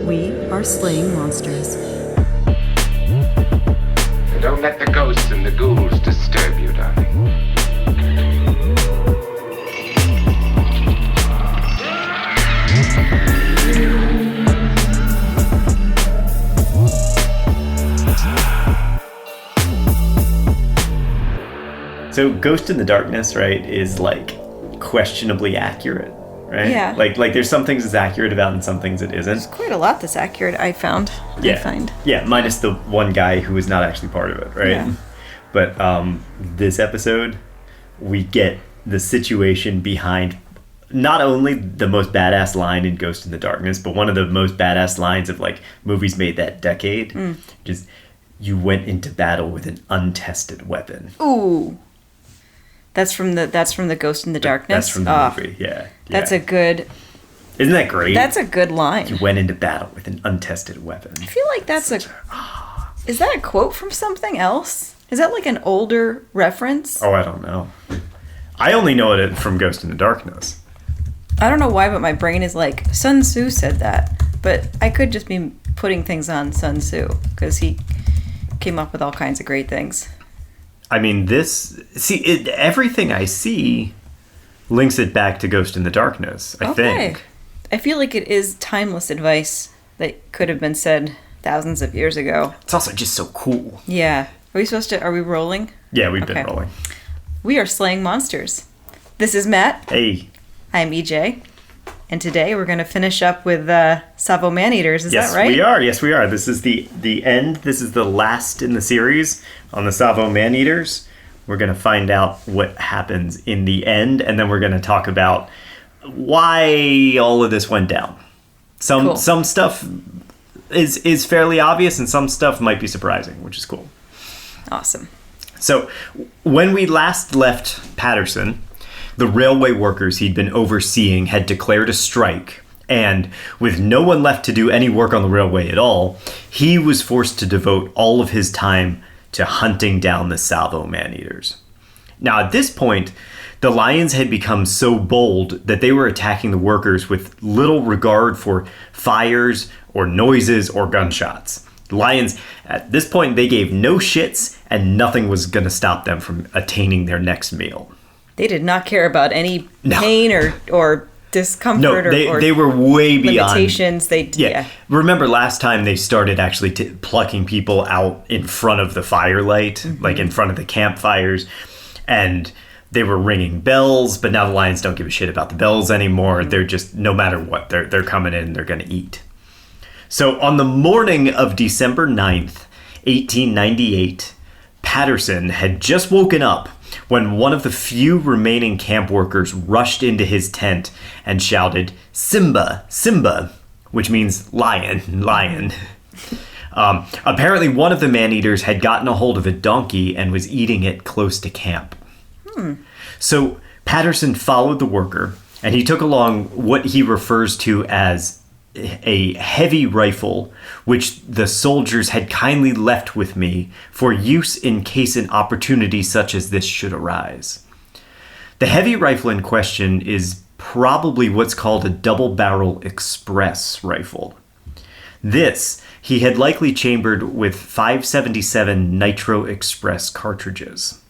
We are slaying monsters. Don't let the ghosts and the ghouls disturb you, darling. So Ghost in the Darkness, right, is like questionably accurate, right? Yeah. Like there's some things it's accurate about and some things it isn't. There's quite a lot that's accurate, I found. Yeah. I find. Yeah, minus the one guy who is not actually part of it, right? Yeah. But this episode, we get the situation behind not only the most badass line in Ghost in the Darkness, but one of the most badass lines of like movies made that decade. Just, you went into battle with an untested weapon. Ooh. That's from the Ghost in the Darkness. That's from the movie, yeah. That's a good. Isn't that great? That's a good line. You went into battle with an untested weapon. I feel like that's Is that a quote from something else? Is that like an older reference? Oh, I don't know. I only know it from Ghost in the Darkness. I don't know why, but my brain is like, Sun Tzu said that. But I could just be putting things on Sun Tzu, because he came up with all kinds of great things. I mean, everything I see links it back to Ghost in the Darkness, I think. I feel like it is timeless advice that could have been said thousands of years ago. It's also just so cool. Yeah. Are we rolling? Yeah, we've been rolling. We are slaying monsters. This is Matt. Hey. I'm EJ. And today we're going to finish up with Tsavo Maneaters. Is that right? Yes, we are. This is the end. This is the last in the series on the Tsavo Maneaters. We're going to find out what happens in the end, and then we're going to talk about why all of this went down. Some stuff is fairly obvious, and some stuff might be surprising, which is cool. Awesome. So when we last left Patterson, the railway workers he'd been overseeing had declared a strike, and with no one left to do any work on the railway at all, he was forced to devote all of his time to hunting down the Tsavo Maneaters. Now, at this point, the lions had become so bold that they were attacking the workers with little regard for fires or noises or gunshots. The lions, at this point, they gave no shits, and nothing was going to stop them from attaining their next meal. They did not care about any pain or discomfort or they were way beyond limitations. Remember last time they started actually plucking people out in front of the firelight, like in front of the campfires, and they were ringing bells, but now the lions don't give a shit about the bells anymore. They're just, no matter what, they're coming in, they're going to eat. So on the morning of December 9th, 1898, Patterson had just woken up when one of the few remaining camp workers rushed into his tent and shouted, "Simba, Simba," which means lion, lion. Apparently one of the man-eaters had gotten a hold of a donkey and was eating it close to camp. So Patterson followed the worker, and he took along what he refers to as a heavy rifle, which the soldiers had kindly left with me for use in case an opportunity such as this should arise. The heavy rifle in question is probably what's called a double-barrel express rifle. This he had likely chambered with 577 Nitro Express cartridges.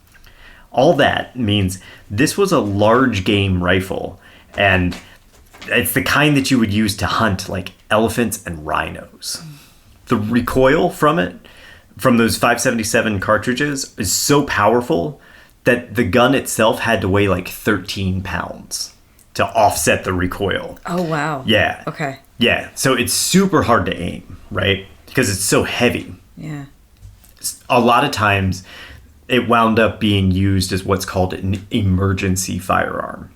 All that means this was a large game rifle, and it's the kind that you would use to hunt like elephants and rhinos. The recoil from those 577 cartridges, is so powerful that the gun itself had to weigh like 13 pounds to offset the recoil. Oh, wow. Yeah. Okay. Yeah. So it's super hard to aim, right? Because it's so heavy. Yeah. A lot of times it wound up being used as what's called an emergency firearm.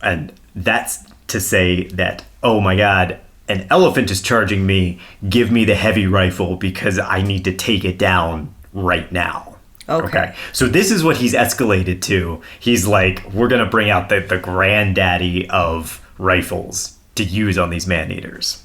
And that's to say that, oh my God, an elephant is charging me, give me the heavy rifle because I need to take it down right now. Okay. So this is what he's escalated to. He's like, we're going to bring out the granddaddy of rifles to use on these man-eaters.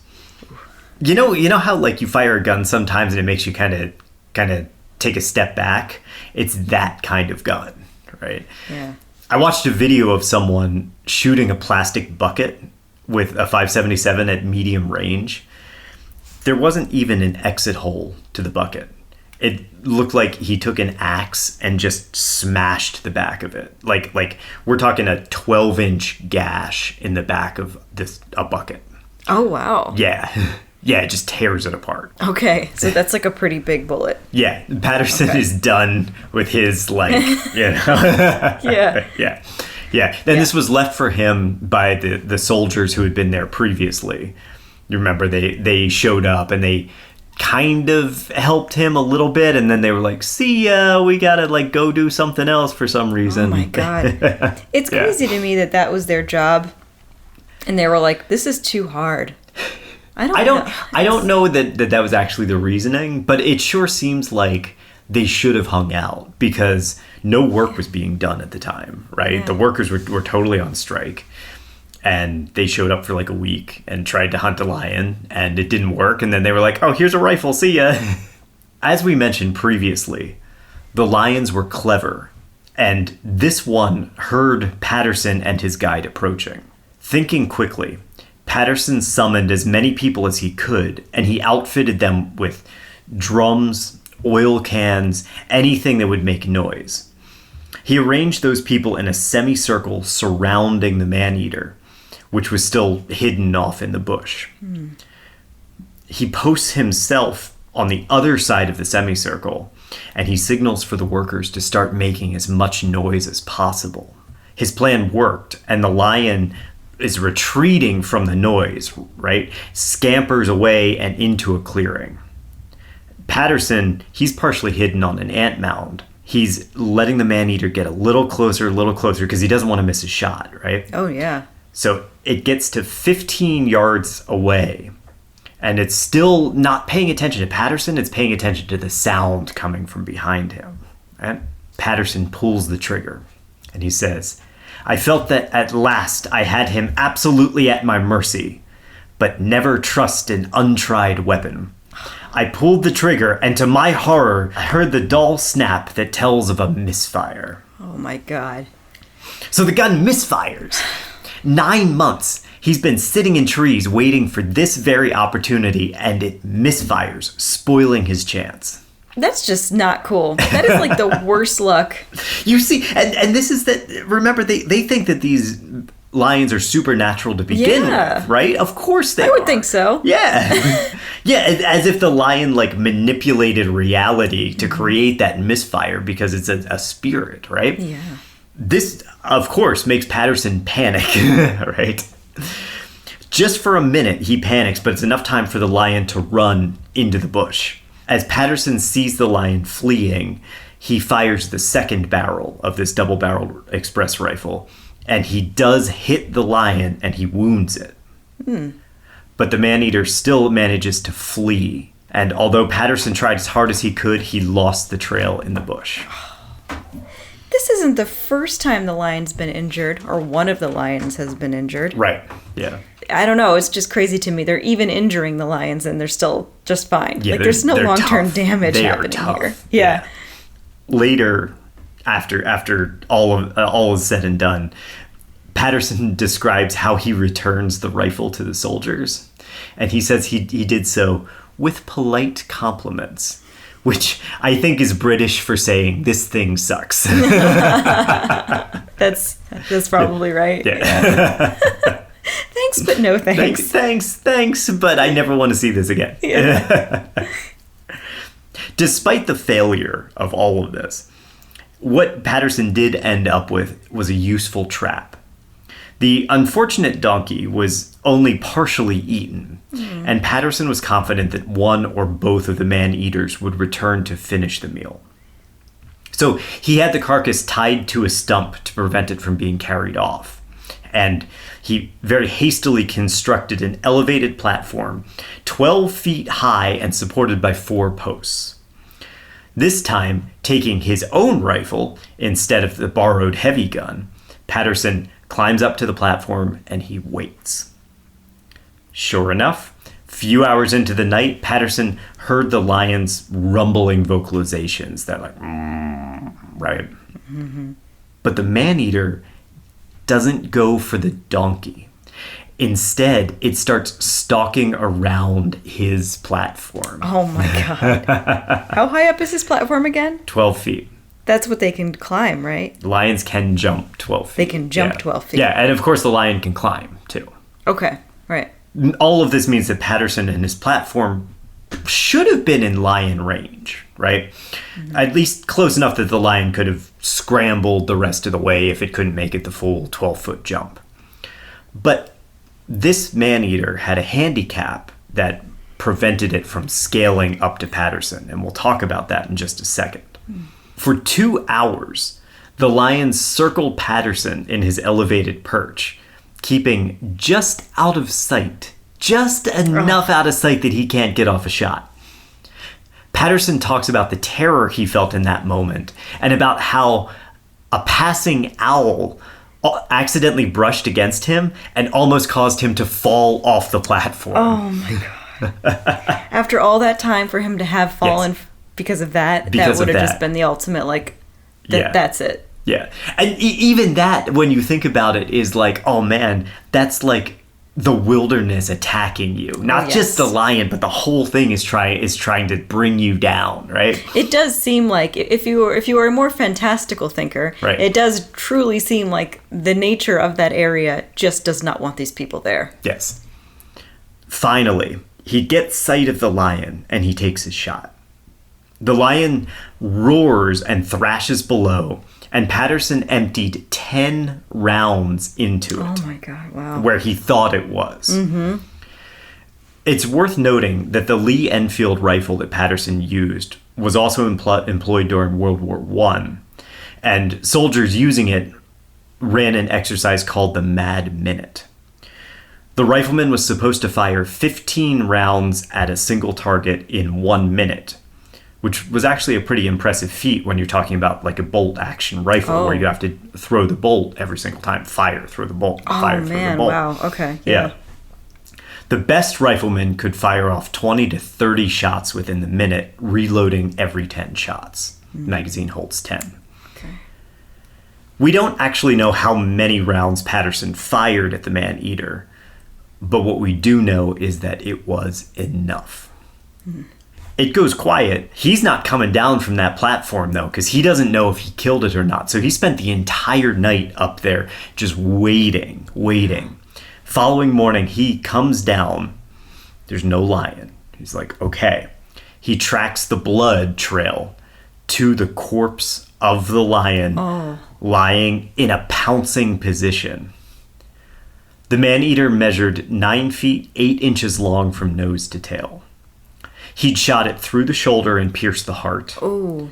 You know how like you fire a gun sometimes and it makes you kind of take a step back? It's that kind of gun, right? Yeah. I watched a video of someone shooting a plastic bucket with a 577 at medium range, there wasn't even an exit hole to the bucket. It looked like he took an axe and just smashed the back of it. Like we're talking a 12-inch gash in the back of a bucket. Oh, wow. Yeah. Yeah, it just tears it apart. Okay, so that's like a pretty big bullet. Yeah, Patterson is done with his, like, you know. Yeah. Yeah. Then this was left for him by the soldiers who had been there previously. You remember, they showed up and they kind of helped him a little bit, and then they were like, see ya, we gotta, like, go do something else for some reason. Oh, my God. It's crazy to me that was their job, and they were like, this is too hard. I don't know that was actually the reasoning, but it sure seems like they should have hung out because no work was being done at the time, right? Yeah. The workers were totally on strike, and they showed up for like a week and tried to hunt a lion, and it didn't work. And then they were like, oh, here's a rifle, see ya. As we mentioned previously, the lions were clever, and this one heard Patterson and his guide approaching. Thinking quickly, Patterson summoned as many people as he could, and he outfitted them with drums, oil cans, anything that would make noise. He arranged those people in a semicircle surrounding the man-eater, which was still hidden off in the bush. He posts himself on the other side of the semicircle, and he signals for the workers to start making as much noise as possible. His plan worked, and the lion is retreating from the noise, right? Scampers away and into a clearing. Patterson, he's partially hidden on an ant mound. He's letting the man-eater get a little closer, because he doesn't want to miss a shot, right? Oh, yeah. So it gets to 15 yards away, and it's still not paying attention to Patterson. It's paying attention to the sound coming from behind him. Right? Patterson pulls the trigger, and he says, I felt that at last I had him absolutely at my mercy, but never trust an untried weapon. I pulled the trigger, and to my horror, I heard the dull snap that tells of a misfire. Oh my God. So the gun misfires. 9 months, he's been sitting in trees waiting for this very opportunity, and it misfires, spoiling his chance. That's just not cool. That is like the worst luck. You see, and this is that, remember, they think that these lions are supernatural to begin with, right? Of course they are. I would think so. Yeah. Yeah, as if the lion, like, manipulated reality to create that misfire because it's a spirit, right? Yeah. This, of course, makes Patterson panic, right? Just for a minute, he panics, but it's enough time for the lion to run into the bush. As Patterson sees the lion fleeing, he fires the second barrel of this double-barreled express rifle, and he does hit the lion, and he wounds it. But the man-eater still manages to flee, and although Patterson tried as hard as he could, he lost the trail in the bush. This isn't the first time the lion's been injured, or one of the lions has been injured. Right, yeah. I don't know, it's just crazy to me. They're even injuring the lions and they're still just fine. Yeah, like there's no long-term tough. damage happening here. Yeah. Later, after all is said and done, Patterson describes how he returns the rifle to the soldiers. And he says he did so with polite compliments, which I think is British for saying this thing sucks. That's probably right. Yeah. Thanks, but no thanks. Thanks, but I never want to see this again. Yeah. Despite the failure of all of this, what Patterson did end up with was a useful trap. The unfortunate donkey was only partially eaten, and Patterson was confident that one or both of the man-eaters would return to finish the meal. So he had the carcass tied to a stump to prevent it from being carried off. And he very hastily constructed an elevated platform 12 feet high and supported by 4 posts. This time, taking his own rifle instead of the borrowed heavy gun, Patterson climbs up to the platform and he waits. Sure enough, few hours into the night, Patterson heard the lion's rumbling vocalizations that like, right? Mm-hmm. But the man-eater doesn't go for the donkey. Instead, it starts stalking around his platform. Oh my God. How high up is his platform again? 12 feet. That's what they can climb, right? Lions can jump 12 feet. They can jump 12 feet. Yeah, and of course the lion can climb, too. Okay, right. All of this means that Patterson and his platform should have been in lion range, right? Mm-hmm. At least close enough that the lion could have scrambled the rest of the way if it couldn't make it the full 12-foot jump. But this man-eater had a handicap that prevented it from scaling up to Patterson, and we'll talk about that in just a second. Mm. For 2 hours, the lion circled Patterson in his elevated perch, keeping just out of sight, just enough out of sight that he can't get off a shot. Patterson talks about the terror he felt in that moment, and about how a passing owl accidentally brushed against him and almost caused him to fall off the platform. Oh my God. After all that time for him to have fallen because of that, that would have just been the ultimate, like, that's it. Yeah. And even that, when you think about it, is like, oh man, that's like the wilderness attacking you. Not just the lion, but the whole thing is trying to bring you down, right? It does seem like, if you were a more fantastical thinker, right, it does truly seem like the nature of that area just does not want these people there. Yes. Finally, he gets sight of the lion and he takes his shot. The lion roars and thrashes below, and Patterson emptied 10 rounds into it. Oh my God, wow. Where he thought it was. Mm-hmm. It's worth noting that the Lee Enfield rifle that Patterson used was also employed during World War I, and soldiers using it ran an exercise called the Mad Minute. The rifleman was supposed to fire 15 rounds at a single target in 1 minute, which was actually a pretty impressive feat when you're talking about like a bolt action rifle where you have to throw the bolt every single time. Fire, throw the bolt, fire, throw the bolt. Wow, okay. Yeah. The best rifleman could fire off 20 to 30 shots within the minute, reloading every 10 shots. The magazine holds 10. Okay. We don't actually know how many rounds Patterson fired at the man-eater, but what we do know is that it was enough. It goes quiet. He's not coming down from that platform, though, because he doesn't know if he killed it or not. So he spent the entire night up there just waiting. Following morning, he comes down. There's no lion. He's like, okay. He tracks the blood trail to the corpse of the lion lying in a pouncing position. The man-eater measured 9 feet 8 inches long from nose to tail. He'd shot it through the shoulder and pierced the heart. Oh.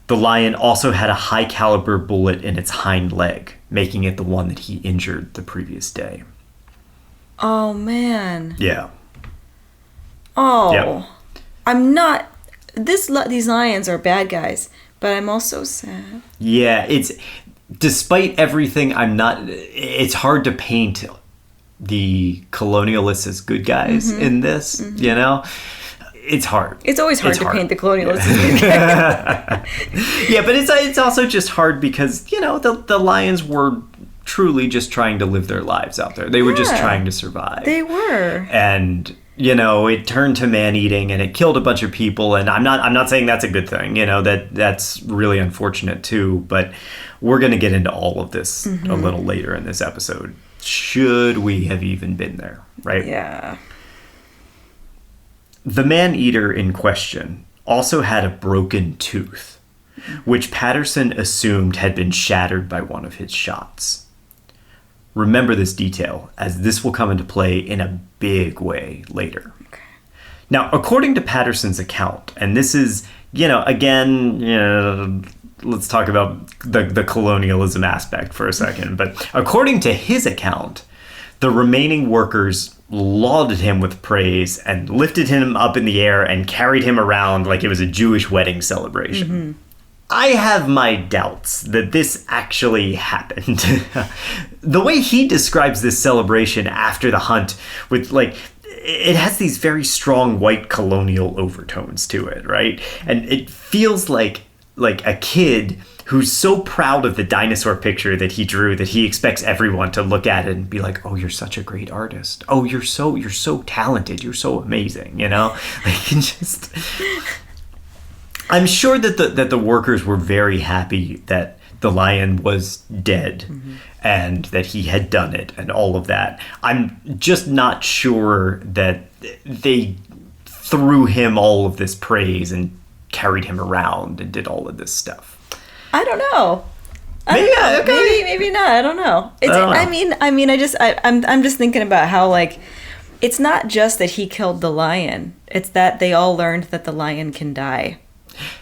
The lion also had a high-caliber bullet in its hind leg, making it the one that he injured the previous day. Oh, man. Yeah. Oh. Yep. I'm not... These lions are bad guys, but I'm also sad. Yeah, it's... Despite everything, it's hard to paint the colonialists as good guys in this, you know? It's hard. It's always hard to paint the colonialists. Yeah, but it's also just hard because, you know, the lions were truly just trying to live their lives out there. They were just trying to survive. They were. And, you know, it turned to man-eating and it killed a bunch of people. And I'm not saying that's a good thing. You know, that's really unfortunate too. But we're going to get into all of this a little later in this episode. Should we have even been there, right? Yeah. The man-eater in question also had a broken tooth, which Patterson assumed had been shattered by one of his shots. Remember this detail, as this will come into play in a big way later. Okay. Now, according to Patterson's account, and this is, you know, again, you know, let's talk about the colonialism aspect for a second, but according to his account, the remaining workers lauded him with praise and lifted him up in the air and carried him around like it was a Jewish wedding celebration. I have my doubts that this actually happened. The way he describes this celebration after the hunt, with like, it has these very strong white colonial overtones to it, right? And it feels like a kid who's so proud of the dinosaur picture that he drew that he expects everyone to look at it and be like, "Oh, you're such a great artist. Oh, you're so talented. You're so amazing." Like just. I'm sure that the workers were very happy that the lion was dead and that he had done it and all of that. I'm just not sure that they threw him all of this praise and carried him around and did all of this stuff. I don't know. Maybe not. I don't know. I'm just thinking about how, like, it's not just that he killed the lion. It's that they all learned that the lion can die,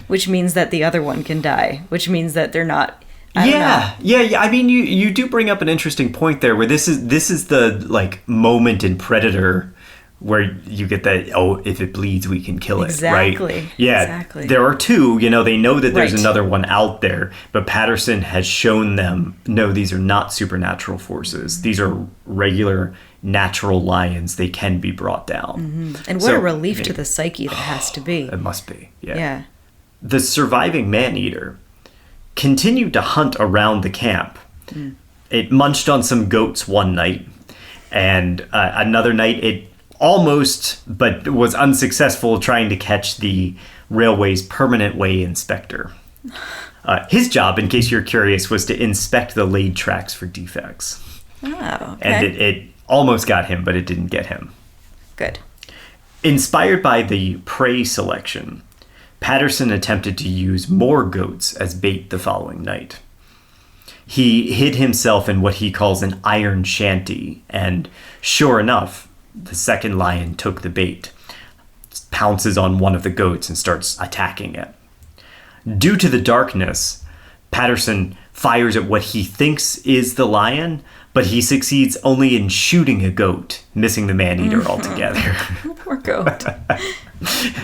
which means that the other one can die, which means that they're not. Yeah. I mean, you do bring up an interesting point there, where this is the like moment in Predator where you get that, oh, if it bleeds, we can kill it. Exactly. Right? Yeah. Exactly. There are two. They know that there's Right. another one out there, but Patterson has shown them, no, these are not supernatural forces. These are regular natural lions. They can be brought down. And what a relief to the psyche that has to be. It must be. Yeah. The surviving man-eater continued to hunt around the camp. It munched on some goats one night, and another night it almost, but was unsuccessful, trying to catch the railway's permanent way inspector. His job, in case you're curious, was to inspect the laid tracks for defects. Oh, okay. And it almost got him, but it didn't get him. Good. Inspired by the prey selection, Patterson attempted to use more goats as bait the following night. He hid himself in what he calls an iron shanty, and sure enough, the second lion took the bait, pounces on one of the goats and starts attacking it. Due to the darkness, Patterson fires at what he thinks is the lion, but he succeeds only in shooting a goat, missing the man-eater altogether. Poor goat.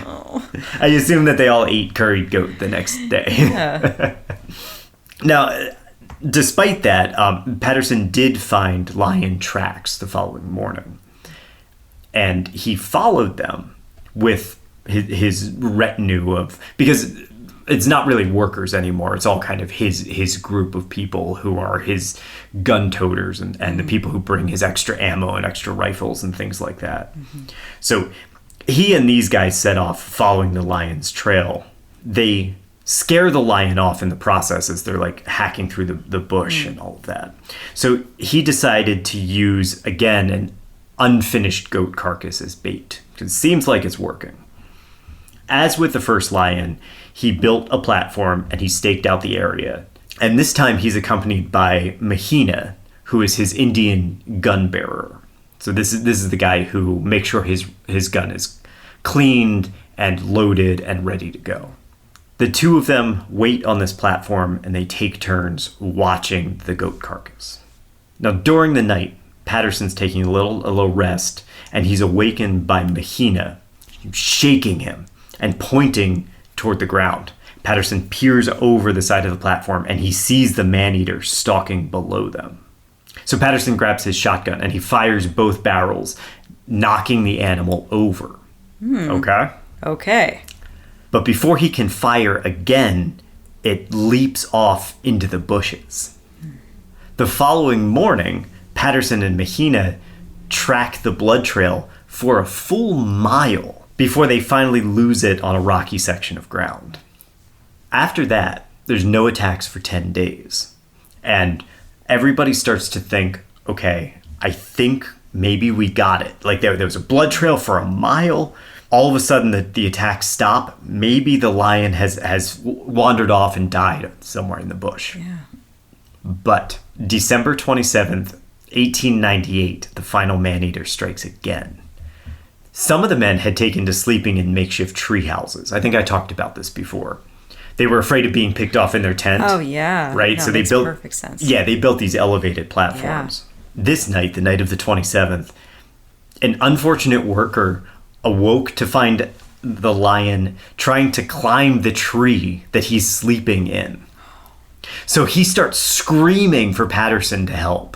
Oh. I assume that they all ate curried goat the next day. Yeah. Now, despite that, Patterson did find lion tracks the following morning. And he followed them with his retinue of, because it's not really workers anymore. It's all kind of his group of people who are his gun toters and the people who bring his extra ammo and extra rifles and things like that. So he and these guys set off following the lion's trail. They scare the lion off in the process as they're like hacking through the bush and all of that. So he decided to use, again, an unfinished goat carcass as bait. It seems like it's working. As with the first lion, he built a platform and he staked out the area. And this time he's accompanied by Mahina, who is his Indian gun bearer. So this is the guy who makes sure his gun is cleaned and loaded and ready to go. The two of them wait on this platform and they take turns watching the goat carcass. Now during the night, Patterson's taking a little rest, and he's awakened by Mahina shaking him and pointing toward the ground. Patterson peers over the side of the platform and he sees the man-eater stalking below them. So Patterson grabs his shotgun and he fires both barrels, knocking the animal over. Okay? But before he can fire again, it leaps off into the bushes. The following morning, Patterson and Mahina track the blood trail for a full mile before they finally lose it on a rocky section of ground. After that, there's no attacks for 10 days. And everybody starts to think, okay, I think maybe we got it. Like there was a blood trail for a mile. All of a sudden the attacks stop. Maybe the lion has wandered off and died somewhere in the bush. Yeah. But December 27th, 1898, the final man-eater strikes again. Some of the men had taken to sleeping in makeshift tree houses. I think I talked about this before. They were afraid of being picked off in their tent. Oh, yeah. Right? No, So they makes built perfect sense. Yeah, they built these elevated platforms. Yeah. This night, the night of the 27th, an unfortunate worker awoke to find the lion trying to climb the tree that he's sleeping in. So he starts screaming for Patterson to help.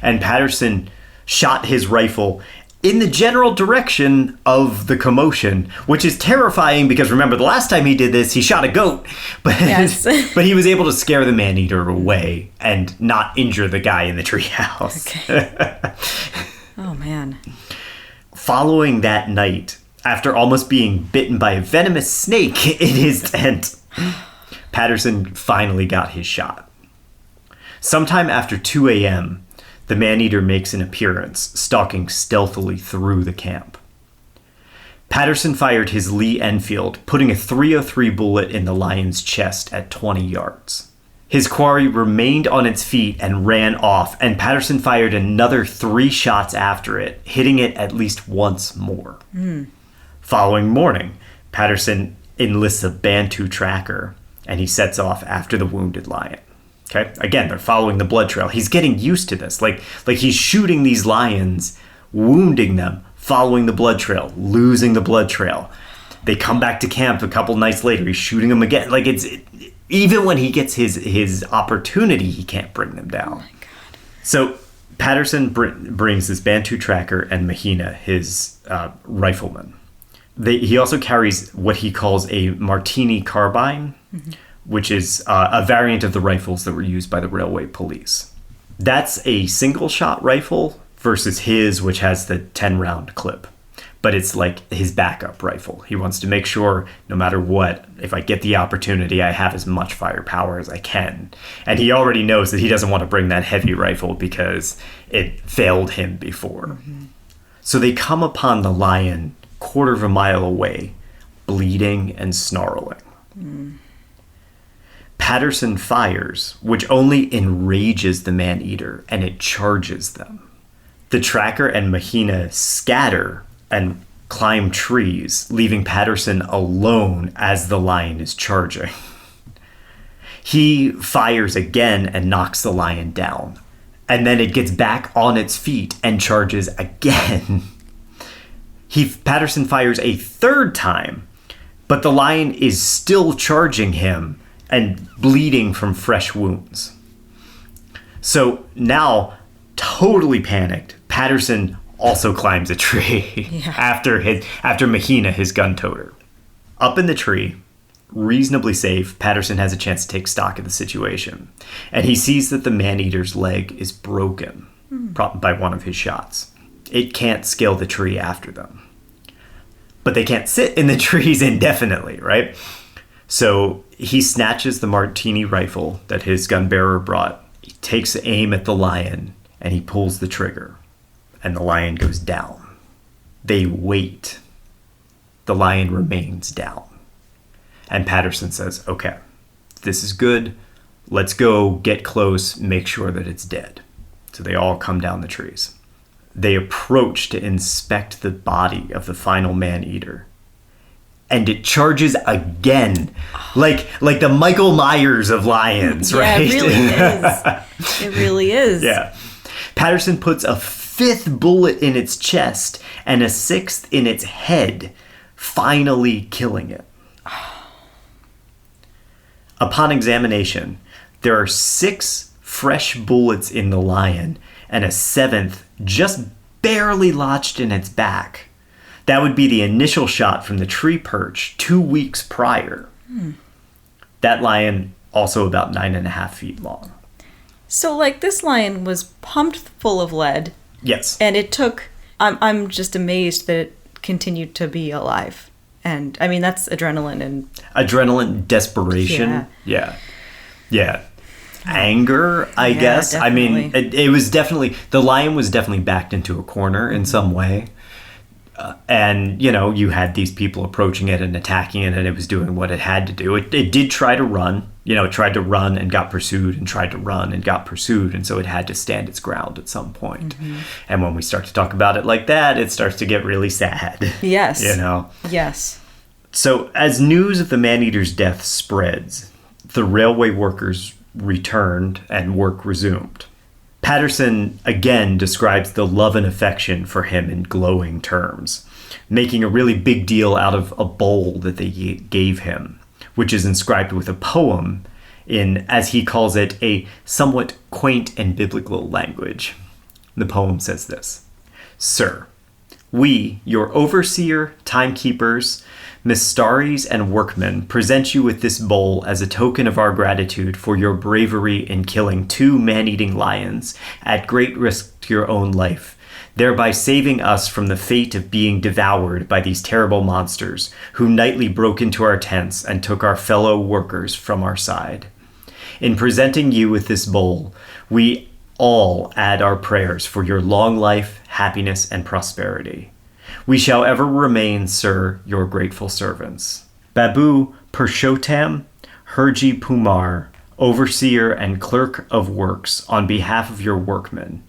And Patterson shot his rifle in the general direction of the commotion, which is terrifying because remember the last time he did this, he shot a goat, but Yes. but he was able to scare the man-eater away and not injure the guy in the treehouse. Okay. Oh, man. Following that night, after almost being bitten by a venomous snake in his tent, Patterson finally got his shot. Sometime after 2 a.m., the man-eater makes an appearance, stalking stealthily through the camp. Patterson fired his Lee Enfield, putting a .303 bullet in the lion's chest at 20 yards. His quarry remained on its feet and ran off, and Patterson fired another 3 shots after it, hitting it at least once more. Following morning, Patterson enlists a Bantu tracker, and he sets off after the wounded lion. Okay. Again, they're following the blood trail. He's getting used to this. Like he's shooting these lions, wounding them, following the blood trail, losing the blood trail. They come back to camp a couple nights later. He's shooting them again. Like even when he gets his opportunity, he can't bring them down. Oh my God. So Patterson brings this Bantu tracker and Mahina, his rifleman. He also carries what he calls a Martini carbine, which is a variant of the rifles that were used by the railway police. That's a single-shot rifle versus his, which has the 10-round clip. But it's like his backup rifle. He wants to make sure, no matter what, if I get the opportunity, I have as much firepower as I can. And he already knows that he doesn't want to bring that heavy rifle because it failed him before. So they come upon the lion 1/4 of a mile away, bleeding and snarling. Patterson fires, which only enrages the man-eater, and it charges them. The tracker and Mahina scatter and climb trees, leaving Patterson alone as the lion is charging. He fires again and knocks the lion down, and then it gets back on its feet and charges again. Patterson fires a 3rd time, but the lion is still charging him and bleeding from fresh wounds. So now, totally panicked, Patterson also climbs a tree after Mahina, his gun toter. Up in the tree, reasonably safe, Patterson has a chance to take stock of the situation. And he sees that the man-eater's leg is broken by one of his shots. It can't scale the tree after them. But they can't sit in the trees indefinitely, right? So he snatches the Martini rifle that his gun bearer brought. He takes aim at the lion and he pulls the trigger. And the lion goes down. They wait. The lion remains down. And Patterson says, okay, this is good. Let's go get close, make sure that it's dead. So they all come down the trees. They approach to inspect the body of the final man-eater. And it charges again. Like the Michael Myers of lions, right? Yeah, it really is. It really is. Yeah. Patterson puts a 5th bullet in its chest and a 6th in its head, finally killing it. Upon examination, there are 6 fresh bullets in the lion and a 7th just barely lodged in its back. That would be the initial shot from the tree perch 2 weeks prior. That lion, also about 9.5 feet long. So, like, this lion was pumped full of lead. Yes. And it took... I'm just amazed that it continued to be alive. And, I mean, that's adrenaline and... Adrenaline, desperation. Yeah. Anger, I guess. Definitely. I mean, it was definitely... The lion was definitely backed into a corner in some way. And, you know, you had these people approaching it and attacking it, and it was doing what it had to do. It did try to run. You know, it tried to run and got pursued and tried to run and got pursued. And so it had to stand its ground at some point. And when we start to talk about it like that, it starts to get really sad. Yes. You know? Yes. So as news of the man-eater's death spreads, the railway workers returned and work resumed. Patterson again describes the love and affection for him in glowing terms, making a really big deal out of a bowl that they gave him, which is inscribed with a poem in, as he calls it, a somewhat quaint and biblical language. The poem says this: "Sir, We, your overseer, timekeepers, Mystaries, and workmen, present you with this bowl as a token of our gratitude for your bravery in killing 2 man-eating lions at great risk to your own life, thereby saving us from the fate of being devoured by these terrible monsters who nightly broke into our tents and took our fellow workers from our side. In presenting you with this bowl, we all add our prayers for your long life, happiness, and prosperity. We shall ever remain, sir, your grateful servants. Babu Purushottam Herji Pumar, Overseer and Clerk of Works, on behalf of your workmen.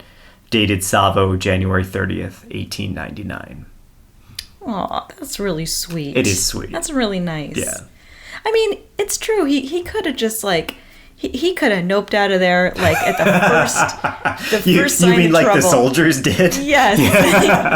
Dated Tsavo, January 30th, 1899. Aw, that's really sweet. It is sweet. That's really nice. Yeah. I mean, it's true. He could have just, like... He could have noped out of there, like, at the first sign of trouble. You mean like the soldiers did? Yes.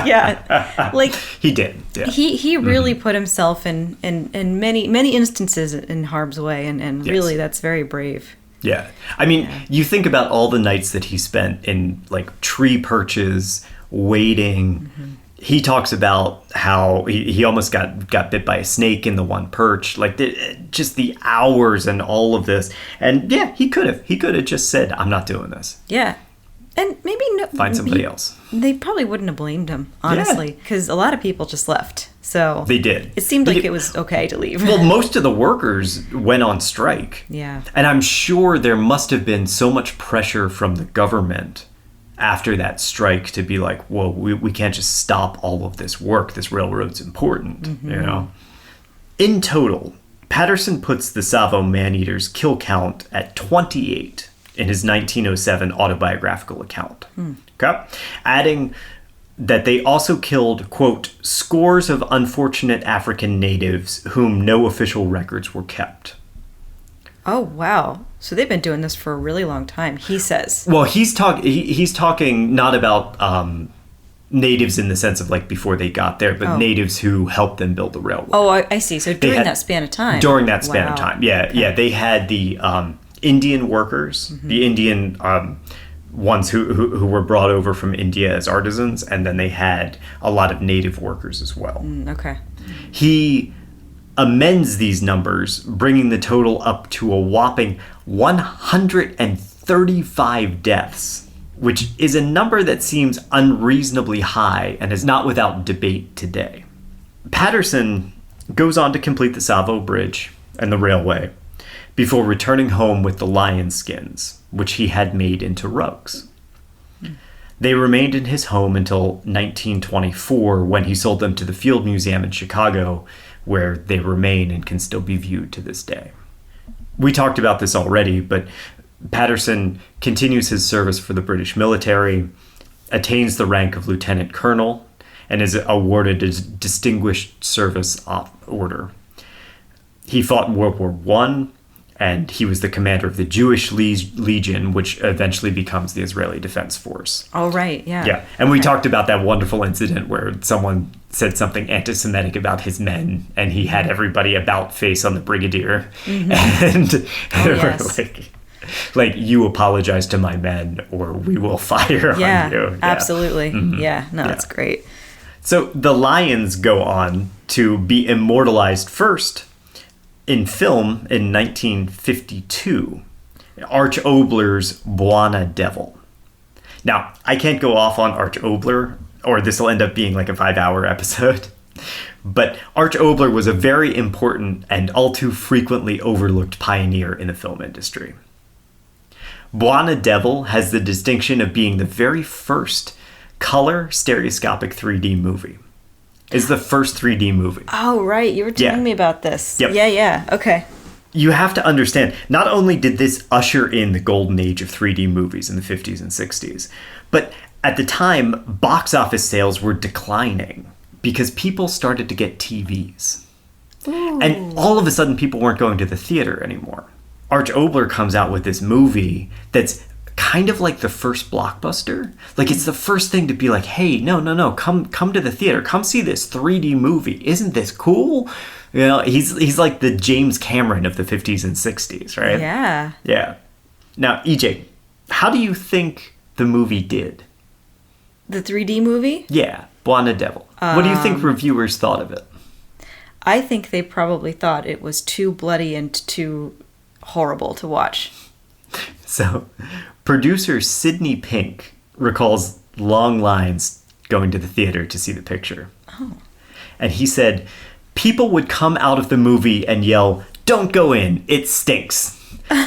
Yeah. Like... He did, yeah. He really put himself in many instances in harm's way, and really, that's very brave. Yeah. I mean, you think about all the nights that he spent in, like, tree perches, waiting... Mm-hmm. He talks about how he almost got bit by a snake in the one perch, like just the hours and all of this. And yeah, he could have just said, "I'm not doing this." Yeah, and maybe find somebody else. They probably wouldn't have blamed him, honestly, because a lot of people just left. So they did. It seemed like it was okay to leave. Well, most of the workers went on strike. Yeah, and I'm sure there must have been so much pressure from the government after that strike to be like, whoa, we can't just stop all of this work. This railroad's important, you know? In total, Patterson puts the Tsavo Maneaters' kill count at 28 in his 1907 autobiographical account. Okay? Adding that they also killed, quote, scores of unfortunate African natives whom no official records were kept. Oh, wow. So they've been doing this for a really long time, he says. Well, he's talking not about natives in the sense of, like, before they got there, but natives who helped them build the railroad. Oh, I see. So during that span of time. During that span of time, yeah. Okay. Yeah, they had the Indian workers, the Indian ones who were brought over from India as artisans, and then they had a lot of native workers as well. Okay. He amends these numbers, bringing the total up to a whopping 135 deaths, which is a number that seems unreasonably high and is not without debate today. Patterson goes on to complete the Tsavo Bridge and the railway before returning home with the lion skins, which he had made into rugs. They remained in his home until 1924, when he sold them to the Field Museum in Chicago, where they remain and can still be viewed to this day. We talked about this already, but Patterson continues his service for the British military, attains the rank of lieutenant colonel, and is awarded a Distinguished Service Order. He fought in World War I, and he was the commander of the Jewish Legion, which eventually becomes the Israeli Defense Force. Oh, right, yeah. Yeah, and we talked about that wonderful incident where someone said something anti-Semitic about his men, and he had everybody about face on the brigadier. And they were like, you apologize to my men, or we will fire on you. Yeah, absolutely. Yeah, no, that's great. So the lions go on to be immortalized first in film in 1952, Arch Obler's Bwana Devil. Now, I can't go off on Arch Obler, or this will end up being like a 5-hour episode, but Arch Obler was a very important and all too frequently overlooked pioneer in the film industry. Bwana Devil has the distinction of being the very first color stereoscopic 3D movie. Is the first 3D movie. Oh, right. You were telling me about this. Yep. Yeah. Okay. You have to understand, not only did this usher in the golden age of 3D movies in the 50s and 60s, but at the time, box office sales were declining because people started to get TVs. Ooh. And all of a sudden, people weren't going to the theater anymore. Arch Obler comes out with this movie that's kind of like the first blockbuster. Like, it's the first thing to be like, hey, no, come to the theater. Come see this 3D movie. Isn't this cool? You know, he's like the James Cameron of the 50s and 60s, right? Yeah. Yeah. Now, EJ, how do you think the movie did? The 3D movie? Yeah. Buona Devil. What do you think reviewers thought of it? I think they probably thought it was too bloody and too horrible to watch. So, producer Sidney Pink recalls long lines going to the theater to see the picture. Oh. And he said, people would come out of the movie and yell, "Don't go in, it stinks."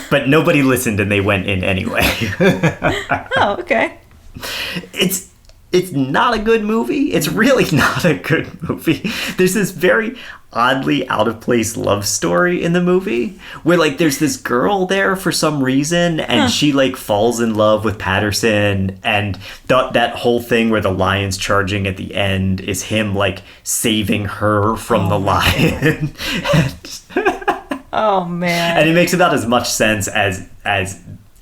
But nobody listened and they went in anyway. Oh, okay. It's not a good movie. It's really not a good movie. There's this very oddly out of place love story in the movie where like there's this girl there for some reason and she like falls in love with Patterson, and that whole thing where the lion's charging at the end is him like saving her from the lion. Oh man. And it makes about as much sense as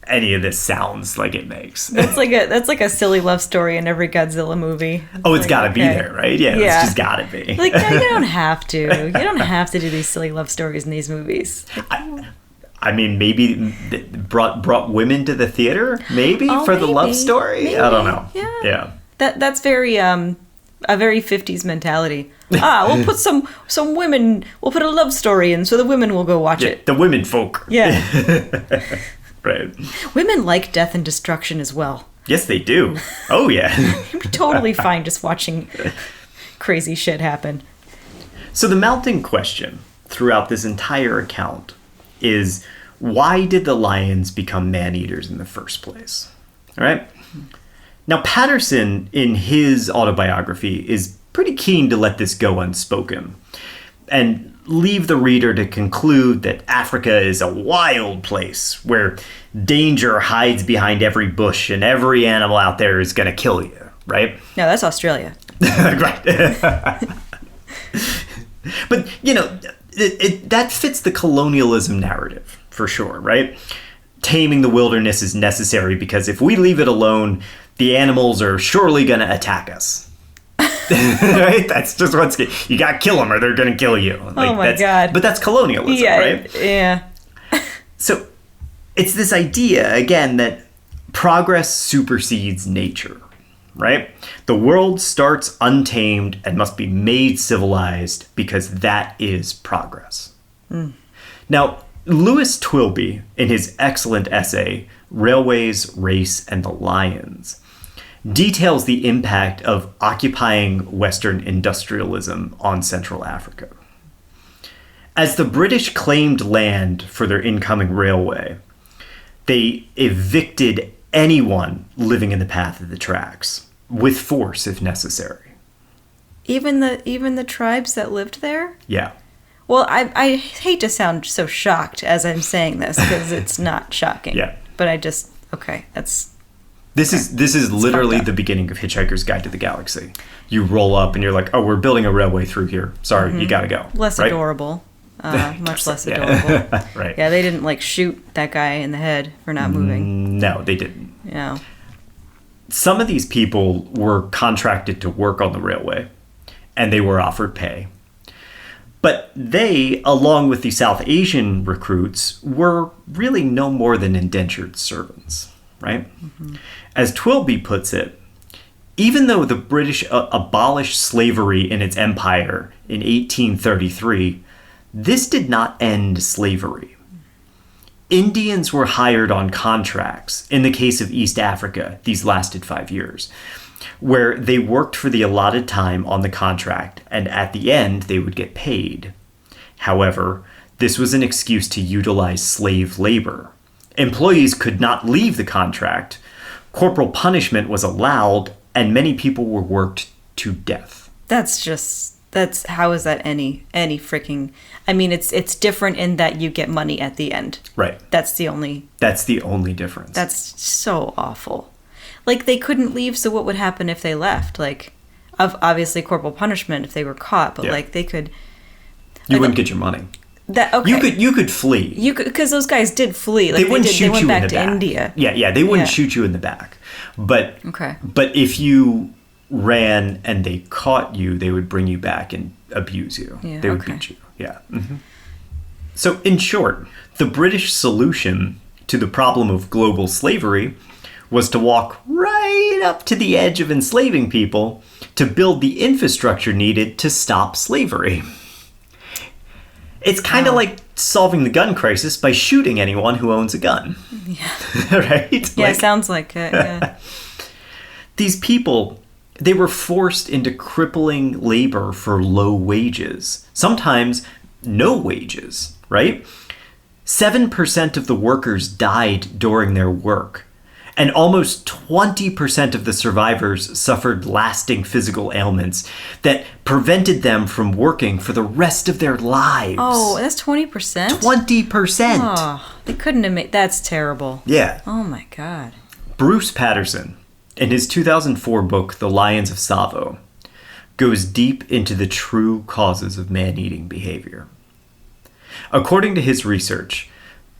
any of this sounds like it makes. That's like a silly love story in every Godzilla movie. It's like, gotta be there, right? Yeah, it's just gotta be. Like, no, you don't have to. You don't have to do these silly love stories in these movies. I mean, maybe brought women to the theater, maybe for the love story. Maybe. I don't know. Yeah. That's very a very 50s mentality. We'll put some women. We'll put a love story in, so the women will go watch it. The women folk. Yeah. Right. Women like death and destruction as well. Yes, they do. Oh, yeah. You're totally fine just watching crazy shit happen. So the mounting question throughout this entire account is, why did the lions become man-eaters in the first place? All right? Now, Patterson, in his autobiography, is pretty keen to let this go unspoken and leave the reader to conclude that Africa is a wild place where danger hides behind every bush and every animal out there is going to kill you, right? No, that's Australia. Right. But, that fits the colonialism narrative, for sure, right? Taming the wilderness is necessary because if we leave it alone, the animals are surely going to attack us. Right? That's just you gotta kill them or they're gonna kill you. Like, oh my God. But that's colonialism, right? Yeah. So it's this idea, again, that progress supersedes nature, right? The world starts untamed and must be made civilized because that is progress. Now, Lewis Twilby, in his excellent essay, Railways, Race, and the Lions, details the impact of occupying Western industrialism on Central Africa. As the British claimed land for their incoming railway, they evicted anyone living in the path of the tracks, with force if necessary. Even the tribes that lived there? Yeah. Well, I hate to sound so shocked as I'm saying this, because it's not shocking. Yeah. But that's... This is literally the beginning of Hitchhiker's Guide to the Galaxy. You roll up and you're like, oh, we're building a railway through here. Sorry, you gotta go. Less right? adorable. Much less adorable. Right. Yeah, they didn't shoot that guy in the head for not moving. No, they didn't. Yeah. Some of these people were contracted to work on the railway, and they were offered pay. But they, along with the South Asian recruits, were really no more than indentured servants, right? Mm-hmm. As Twilby puts it, even though the British abolished slavery in its empire in 1833, this did not end slavery. Indians were hired on contracts. In the case of East Africa, these lasted 5 years, where they worked for the allotted time on the contract, and at the end, they would get paid. However, this was an excuse to utilize slave labor. Employees could not leave the contract. Corporal punishment was allowed, and many people were worked to death. That's how is that any freaking... I mean, it's different in that you get money at the end. Right. That's the only difference. That's so awful. They couldn't leave, so what would happen if they left? Obviously corporal punishment if they were caught, but they could... You wouldn't get your money. Okay. You could flee. Because those guys did flee. They wouldn't shoot you in the back. They went back to India. Yeah, they wouldn't shoot you in the back. But if you ran and they caught you, they would bring you back and abuse you. Yeah, they would beat you. Yeah. Mm-hmm. So in short, the British solution to the problem of global slavery was to walk right up to the edge of enslaving people to build the infrastructure needed to stop slavery. It's kind of like solving the gun crisis by shooting anyone who owns a gun. Yeah. Right? Yeah, it sounds like it, yeah. These people, they were forced into crippling labor for low wages. Sometimes no wages, right? 7% of the workers died during their work. And almost 20% of the survivors suffered lasting physical ailments that prevented them from working for the rest of their lives. Oh, that's 20%? 20%. Oh, they couldn't have made... That's terrible. Yeah. Oh, my God. Bruce Patterson, in his 2004 book, The Lions of Tsavo, goes deep into the true causes of man-eating behavior. According to his research,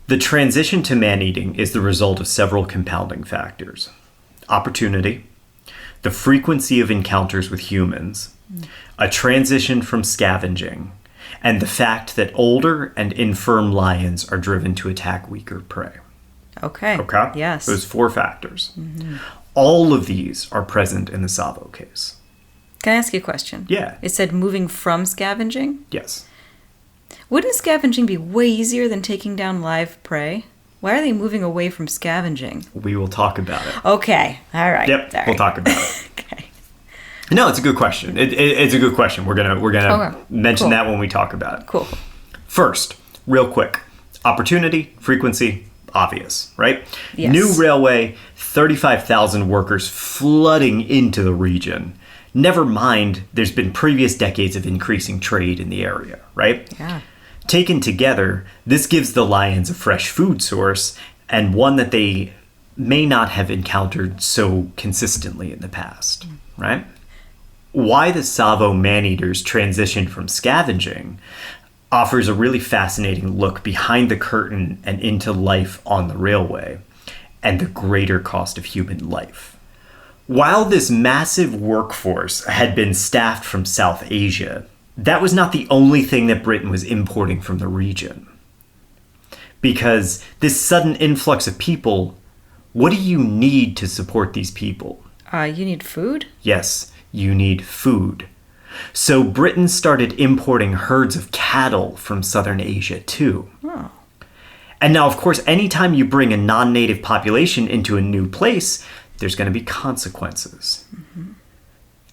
the transition to man-eating is the result of several compounding factors. Opportunity, the frequency of encounters with humans, a transition from scavenging, and the fact that older and infirm lions are driven to attack weaker prey. Okay. Okay? Yes. Those 4 factors. Mm-hmm. All of these are present in the Tsavo case. Can I ask you a question? Yeah. It said moving from scavenging? Yes. Wouldn't scavenging be way easier than taking down live prey? Why are they moving away from scavenging? We will talk about it. Okay. All right. Yep. Sorry. We'll talk about it. Okay. No, it's a good question. It's a good question. We're gonna Okay. mention Cool. that when we talk about it. Cool. First, real quick, opportunity, frequency, obvious, right? Yes. New railway, 35,000 workers flooding into the region. Never mind, there's been previous decades of increasing trade in the area, right? Yeah. Taken together, this gives the lions a fresh food source and one that they may not have encountered so consistently in the past, right? Why the Tsavo Maneaters transitioned from scavenging offers a really fascinating look behind the curtain and into life on the railway and the greater cost of human life. While this massive workforce had been staffed from South Asia, that was not the only thing that Britain was importing from the region. Because this sudden influx of people, what do you need to support these people? You need food? Yes, you need food. So Britain started importing herds of cattle from southern Asia too. Oh. And now, of course, anytime you bring a non-native population into a new place, there's going to be consequences. Mm-hmm.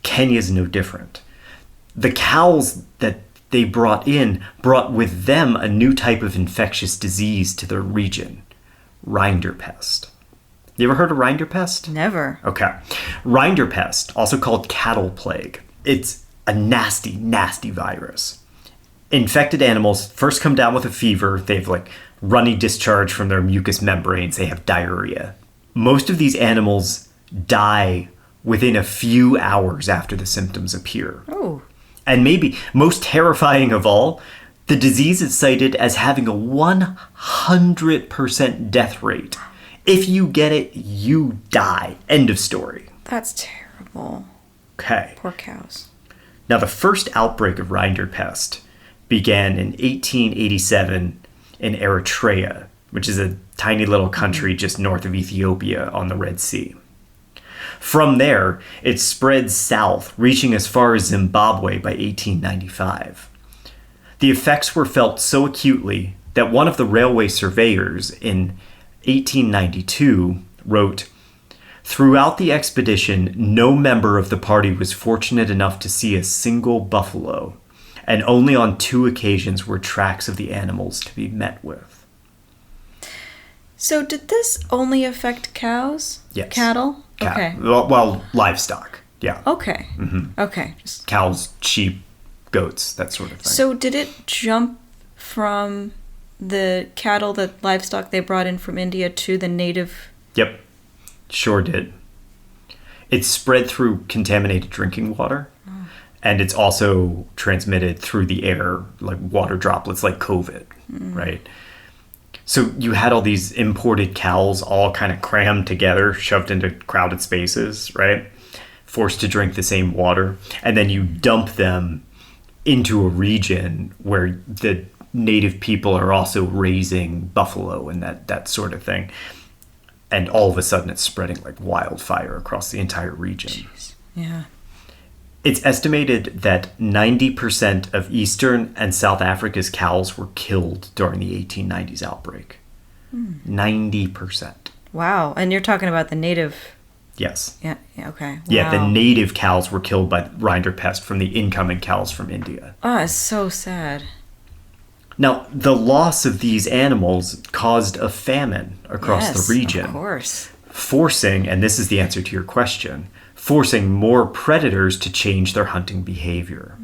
Kenya's no different. The cows that they brought with them a new type of infectious disease to the region, rinderpest. You ever heard of rinderpest? Never. Okay. Rinderpest, also called cattle plague. It's a nasty, nasty virus. Infected animals first come down with a fever. They have like runny discharge from their mucous membranes. They have diarrhea. Most of these animals die within a few hours after the symptoms appear. Oh. And maybe most terrifying of all, the disease is cited as having a 100% death rate. If you get it, you die. End of story. That's terrible. Okay. Poor cows. Now, the first outbreak of rinderpest began in 1887 in Eritrea, which is a tiny little country just north of Ethiopia on the Red Sea. From there, it spread south, reaching as far as Zimbabwe by 1895. The effects were felt so acutely that one of the railway surveyors in 1892 wrote, "Throughout the expedition, no member of the party was fortunate enough to see a single buffalo, and only on 2 occasions were tracks of the animals to be met with." So did this only affect cows? Yes. Cattle? Okay. Well, livestock. Yeah. Okay. Mm-hmm. Okay. Just... Cows, sheep, goats, that sort of thing. So did it jump from the cattle, the livestock they brought in from India to the native? Yep. Sure did. It's spread through contaminated drinking water. Oh. And it's also transmitted through the air, like water droplets, like COVID, right? So you had all these imported cows all kind of crammed together, shoved into crowded spaces, right? Forced to drink the same water. And then you dump them into a region where the native people are also raising buffalo and that sort of thing. And all of a sudden it's spreading like wildfire across the entire region. Jeez. Yeah. It's estimated that 90% of Eastern and South Africa's cows were killed during the 1890s outbreak. 90%. Wow. And you're talking about the native... Yes. Yeah, okay. Wow. Yeah, the native cows were killed by rinderpest from the incoming cows from India. Oh, it's so sad. Now, the loss of these animals caused a famine across the region. Of course. Forcing, and this is the answer to your question, forcing more predators to change their hunting behavior.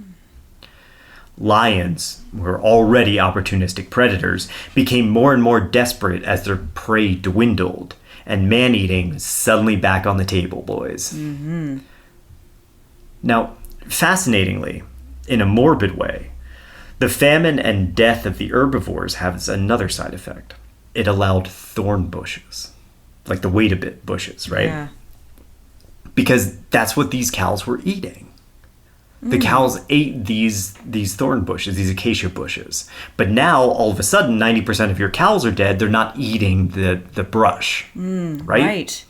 Lions, who were already opportunistic predators, became more and more desperate as their prey dwindled, and man-eating was suddenly back on the table, boys. Mm-hmm. Now, fascinatingly, in a morbid way, the famine and death of the herbivores has another side effect. It allowed thorn bushes, like the wait-a-bit bushes, right? Yeah. Because that's what these cows were eating. The cows ate these thorn bushes, these acacia bushes. But now, all of a sudden, 90% of your cows are dead. They're not eating the brush, right? Right.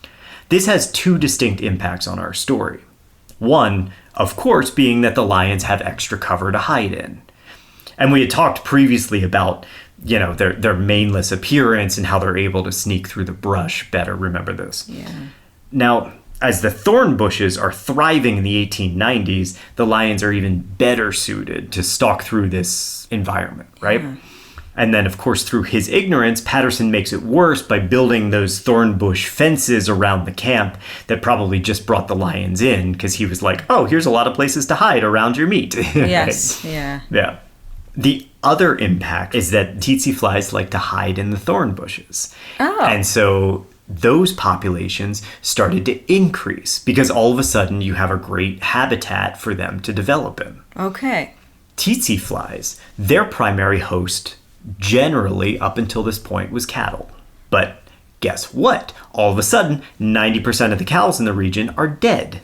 This has two distinct impacts on our story. One, of course, being that the lions have extra cover to hide in. And we had talked previously about, their maneless appearance and how they're able to sneak through the brush better. Remember this? Yeah. Now, as the thorn bushes are thriving in the 1890s, the lions are even better suited to stalk through this environment, right? Yeah. And then, of course, through his ignorance, Patterson makes it worse by building those thorn bush fences around the camp that probably just brought the lions in, because he was like, oh, here's a lot of places to hide around your meat. Yes, right? yeah. Yeah. The other impact is that tsetse flies like to hide in the thorn bushes. Oh. And so those populations started to increase because all of a sudden you have a great habitat for them to develop in. Okay. Tsetse flies, their primary host generally up until this point was cattle. But guess what? All of a sudden, 90% of the cows in the region are dead,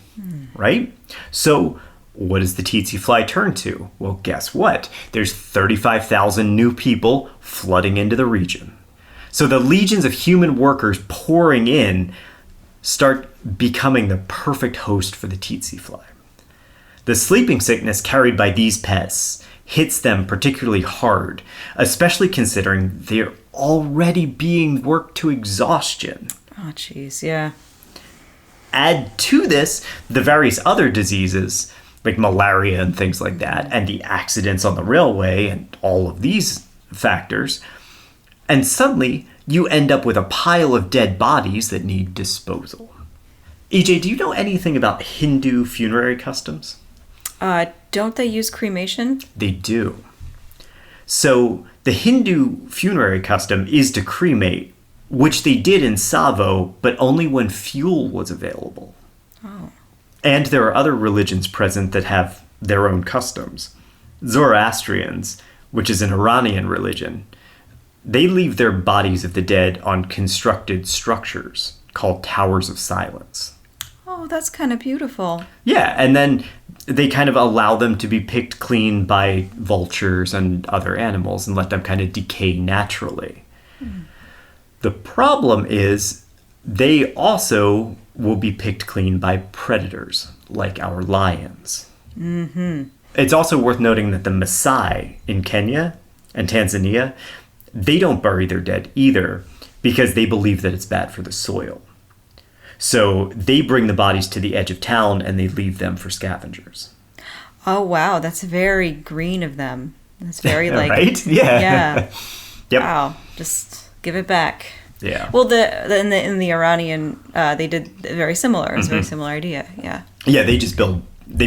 right? So what does the tsetse fly turn to? Well, guess what? There's 35,000 new people flooding into the region. So the legions of human workers pouring in start becoming the perfect host for the tsetse fly. The sleeping sickness carried by these pests hits them particularly hard, especially considering they're already being worked to exhaustion. Oh, jeez, yeah. Add to this the various other diseases, like malaria and things like that, and the accidents on the railway and all of these factors, and suddenly you end up with a pile of dead bodies that need disposal. EJ, do you know anything about Hindu funerary customs? Don't they use cremation? They do. So the Hindu funerary custom is to cremate, which they did in Tsavo, but only when fuel was available. Oh. And there are other religions present that have their own customs. Zoroastrians, which is an Iranian religion, they leave their bodies of the dead on constructed structures called towers of silence. Oh, that's kind of beautiful. Yeah, and then they kind of allow them to be picked clean by vultures and other animals and let them kind of decay naturally. The problem is they also will be picked clean by predators, like our lions. Mm-hmm. It's also worth noting that the Maasai in Kenya and Tanzania, they don't bury their dead either because they believe that it's bad for the soil. So they bring the bodies to the edge of town and they leave them for scavengers. Oh, wow. That's very green of them. That's very like... Right? Yeah. Yeah. Yep. Wow. Just give it back. Yeah. Well, in the Iranian, they did very similar. It was a very similar idea. Yeah. Yeah, they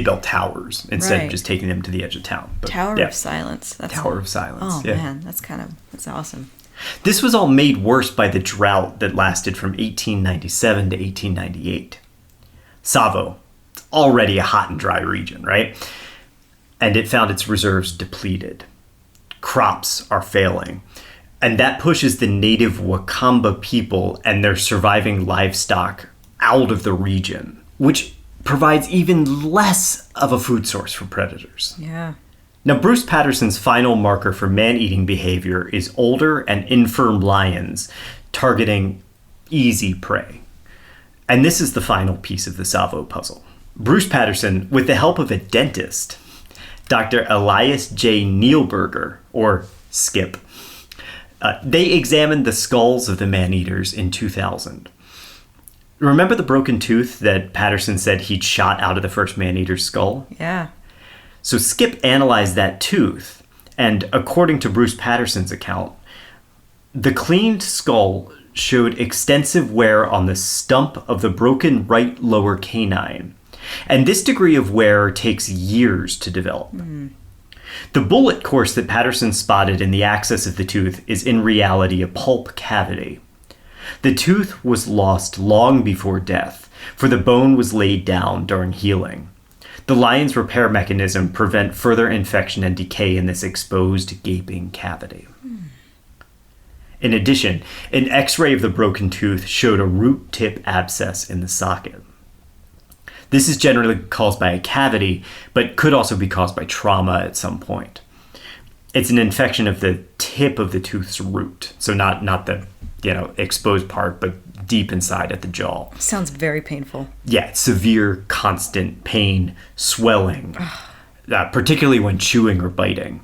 built towers instead Right. of just taking them to the edge of town. But, Tower yeah. of Silence. Tower of Silence. Oh, yeah. man. That's awesome. This was all made worse by the drought that lasted from 1897 to 1898. Tsavo, it's already a hot and dry region, right? And it found its reserves depleted. Crops are failing. And that pushes the native Wakamba people and their surviving livestock out of the region, which provides even less of a food source for predators. Yeah. Now, Bruce Patterson's final marker for man-eating behavior is older and infirm lions targeting easy prey. And this is the final piece of the Tsavo puzzle. Bruce Patterson, with the help of a dentist, Dr. Elias J. Neilberger, or Skip, they examined the skulls of the man-eaters in 2000. Remember the broken tooth that Patterson said he'd shot out of the first man-eater's skull? Yeah. So Skip analyzed that tooth, and according to Bruce Patterson's account, the cleaned skull showed extensive wear on the stump of the broken right lower canine. And this degree of wear takes years to develop. The bullet course that Patterson spotted in the axis of the tooth is in reality a pulp cavity. The tooth was lost long before death, for the bone was laid down during healing. The lion's repair mechanism prevent further infection and decay in this exposed, gaping cavity. In addition, an X-ray of the broken tooth showed a root tip abscess in the socket. This is generally caused by a cavity, but could also be caused by trauma at some point. It's an infection of the tip of the tooth's root, so not the exposed part, but deep inside at the jaw. Sounds very painful. Yeah, severe, constant pain, swelling, particularly when chewing or biting.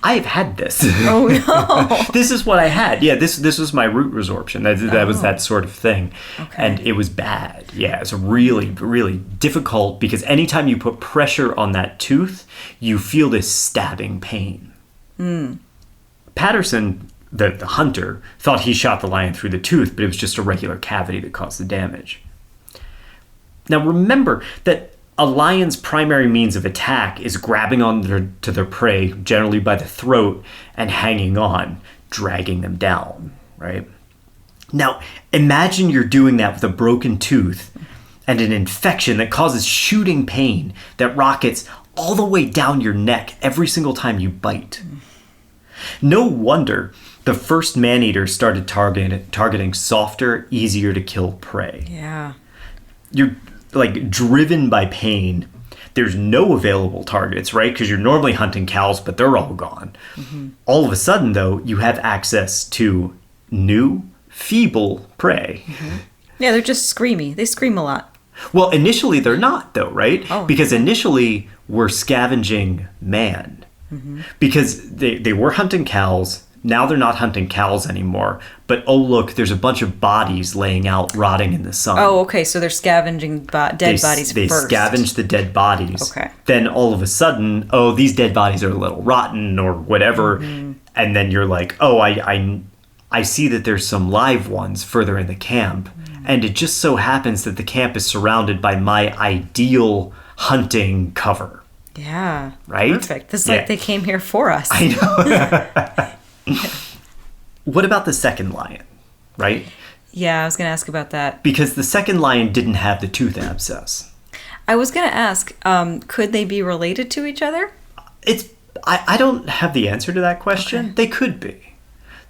I've had this. Oh, no. This is what I had. Yeah, this was my root resorption. That was that sort of thing. Okay. And it was bad. Yeah, it's really, really difficult because anytime you put pressure on that tooth, you feel this stabbing pain. Patterson, the hunter, thought he shot the lion through the tooth, but it was just a regular cavity that caused the damage. Now remember that a lion's primary means of attack is grabbing on to their prey, generally by the throat, and hanging on, dragging them down, right? Now, imagine you're doing that with a broken tooth and an infection that causes shooting pain that rockets all the way down your neck every single time you bite. No wonder the first man-eaters started targeting softer, easier to kill prey. Yeah. You're driven by pain. There's no available targets, right? Because you're normally hunting cows, but they're all gone. All of a sudden, though, you have access to new, feeble prey. Yeah, they're just screamy. They scream a lot. Well, initially they're not, though, right? Oh. Because initially we're scavenging man. Because they were hunting cows. Now they're not hunting cows anymore. But, oh, look, there's a bunch of bodies laying out, rotting in the sun. Oh, okay, so they're scavenging dead bodies They first. scavenge the dead bodies. Okay. Then all of a sudden, oh, these dead bodies are a little rotten or whatever. And then you're like, oh, I see that there's some live ones further in the camp. And it just so happens that the camp is surrounded by my ideal hunting cover. Yeah. Right? Perfect. This is like they came here for us. I know. What about the second lion, right? Yeah, I was going to ask about that. Because the second lion didn't have the tooth abscess. I was going to ask, could they be related to each other? I don't have the answer to that question. Okay. They could be.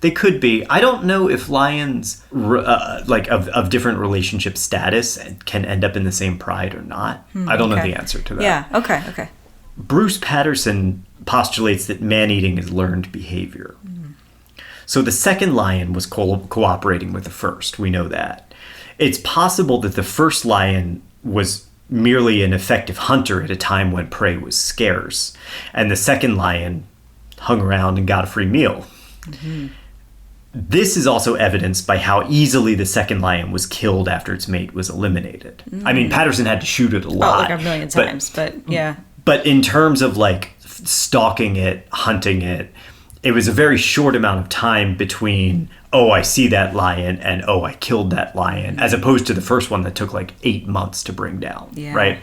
They could be. I don't know if lions of different relationship status can end up in the same pride or not. I don't know the answer to that. Yeah, okay. Bruce Patterson postulates that man-eating is learned behavior. So the second lion was cooperating with the first. We know that. It's possible that the first lion was merely an effective hunter at a time when prey was scarce, and the second lion hung around and got a free meal. This is also evidenced by how easily the second lion was killed after its mate was eliminated. I mean, Patterson had to shoot it a lot. Like a million times, but yeah. But in terms of stalking it, hunting it, it was a very short amount of time between, oh, I see that lion, and oh, I killed that lion, as opposed to the first one that took 8 months to bring down, right?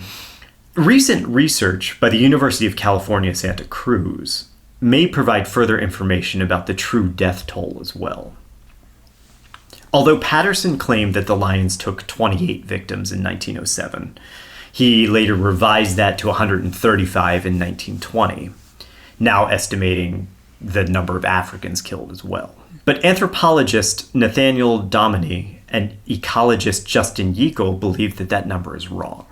Recent research by the University of California, Santa Cruz may provide further information about the true death toll as well. Although Patterson claimed that the lions took 28 victims in 1907, he later revised that to 135 in 1920, now estimating the number of Africans killed as well. But anthropologist Nathaniel Dominy and ecologist Justin Yeakel believe that number is wrong.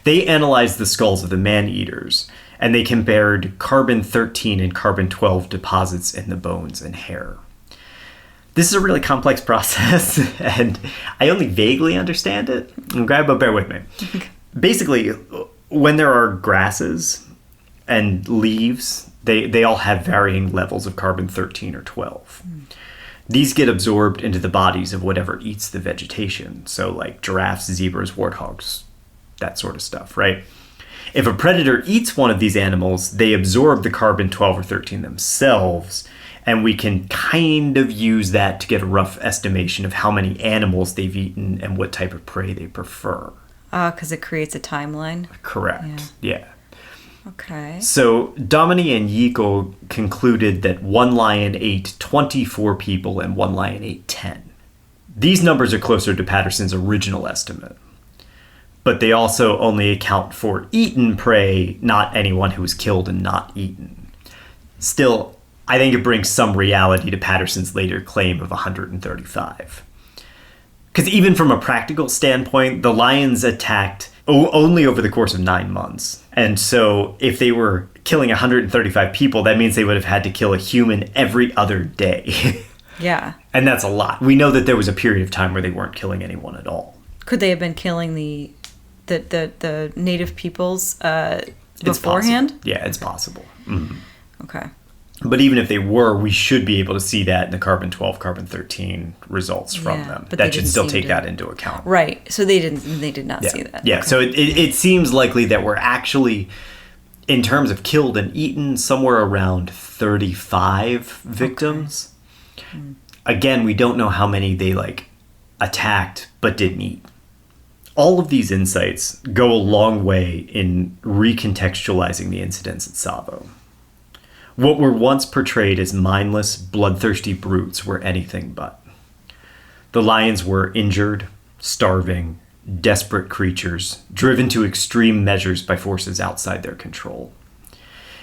They analyzed the skulls of the man-eaters, and they compared carbon-13 and carbon-12 deposits in the bones and hair. This is a really complex process, and I only vaguely understand it. But bear with me. basically, when there are grasses and leaves, they all have varying levels of carbon-13 or 12. These get absorbed into the bodies of whatever eats the vegetation. So like giraffes, zebras, warthogs, that sort of stuff, right? If a predator eats one of these animals, they absorb the carbon-12 or 13 themselves, and we can kind of use that to get a rough estimation of how many animals they've eaten and what type of prey they prefer. Because it creates a timeline? Correct, yeah. Okay. So Domini and Yiko concluded that one lion ate 24 people and one lion ate 10. These numbers are closer to Patterson's original estimate. But they also only account for eaten prey, not anyone who was killed and not eaten. Still, I think it brings some reality to Patterson's later claim of 135. Because even from a practical standpoint, the lions attacked only over the course of 9 months. And so if they were killing 135 people, that means they would have had to kill a human every other day. Yeah. And that's a lot. We know that there was a period of time where they weren't killing anyone at all. Could they have been killing the native peoples beforehand? Yeah, it's possible. Mm-hmm. Okay. But even if they were, we should be able to see that in the carbon-12, carbon-13 results from them. But that should still take that into account. Right. So they did not see that. Yeah, okay. so it seems likely that we're actually, in terms of killed and eaten, somewhere around 35 victims. Okay. Again, we don't know how many they attacked but didn't eat. All of these insights go a long way in recontextualizing the incidents at Tsavo. What were once portrayed as mindless, bloodthirsty brutes were anything but. The lions were injured, starving, desperate creatures, driven to extreme measures by forces outside their control.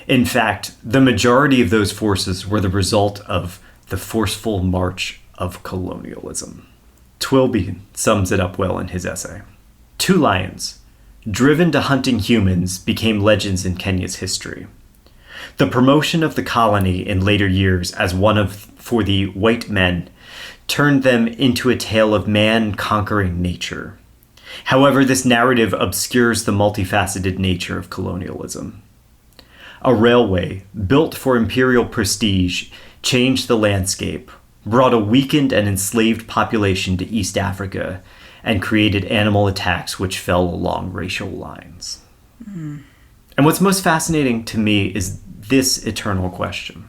In fact, the majority of those forces were the result of the forceful march of colonialism. Twilby sums it up well in his essay. 2 lions, driven to hunting humans, became legends in Kenya's history. The promotion of the colony in later years as for the white men turned them into a tale of man conquering nature. However, this narrative obscures the multifaceted nature of colonialism. A railway, built for imperial prestige, changed the landscape, brought a weakened and enslaved population to East Africa, and created animal attacks which fell along racial lines. Mm. And what's most fascinating to me is this eternal question.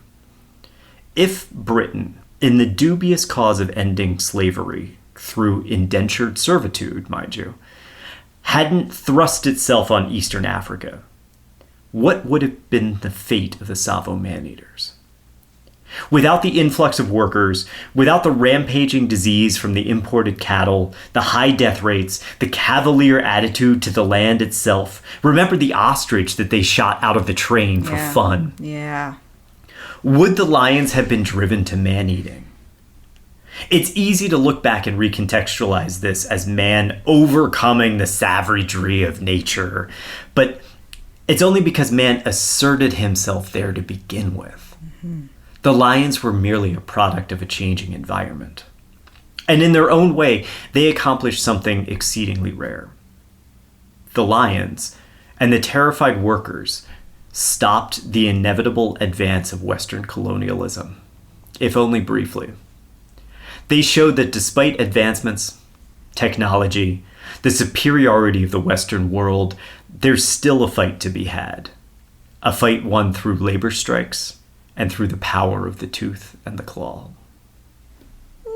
If Britain, in the dubious cause of ending slavery through indentured servitude, mind you, hadn't thrust itself on Eastern Africa, what would have been the fate of the Tsavo Maneaters? Without the influx of workers, without the rampaging disease from the imported cattle, the high death rates, the cavalier attitude to the land itself, remember the ostrich that they shot out of the train for fun. Yeah. Would the lions have been driven to man-eating? It's easy to look back and recontextualize this as man overcoming the savagery of nature, but it's only because man asserted himself there to begin with. Mm-hmm. The lions were merely a product of a changing environment. And in their own way, they accomplished something exceedingly rare. The lions and the terrified workers stopped the inevitable advance of Western colonialism, if only briefly. They showed that despite advancements, technology, the superiority of the Western world, there's still a fight to be had. A fight won through labor strikes, and through the power of the tooth and the claw.